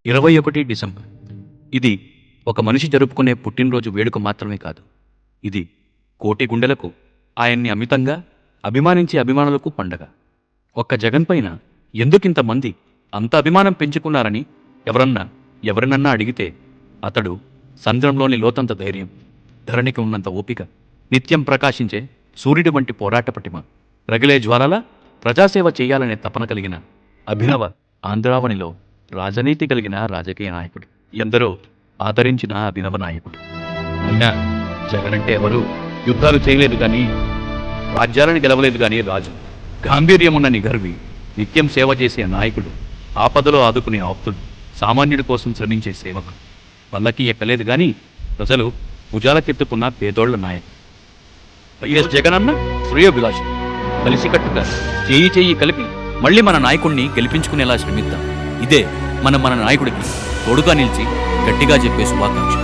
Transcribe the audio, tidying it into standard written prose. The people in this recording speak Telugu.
21 డిసెంబర్. ఇది ఒక మనిషి జరుపుకునే పుట్టినరోజు వేడుక మాత్రమే కాదు. ఇది కోటి గుండెలకు, ఆయన్ని అమితంగా అభిమానించే అభిమానులకు పండగ. ఒక్క జగన్ పైన ఎందుకింతమంది అంత అభిమానం పెంచుకున్నారని ఎవరినన్నా అడిగితే అతడు సంద్రంలోని లోతంత ధైర్యం, ధరణికి ఉన్నంత ఓపిక, నిత్యం ప్రకాశించే సూర్యుడి వంటి పోరాట పటిమ, రగిలే జ్వాలల ప్రజాసేవ చేయాలనే తపన కలిగిన అభినవ ఆంధ్రావనిలో రాజనీతి కలిగిన రాజకీయ నాయకుడు, ఎందరో ఆదరించిన అభినవ నాయకుడు. అయినా జగన్ అంటే ఎవరు? యుద్ధాలు చేయలేదు కానీ, రాజ్యాలను గెలవలేదు కానీ రాజు. గాంభీర్యమున్న నిగర్వి, నిత్యం సేవ చేసే నాయకుడు, ఆపదలో ఆదుకునే ఆప్తుడు, సామాన్యుడి కోసం శ్రమించే సేవకుడు. పల్లకి ఎక్కలేదు కానీ ప్రజలు భుజాలకెత్తుకున్న పేదోళ్ల నాయకుడు. వైఎస్ జగనన్న శ్రేయోభిలాషి. కలిసికట్టుగా చేయి కలిపి మళ్ళీ మన నాయకుడిని గెలిపించుకునేలా శ్రమిద్దాం. ఇదే మన నాయకుడికి తోడుగా నిలిచి గట్టిగా చెప్పే శుభాకాంక్ష.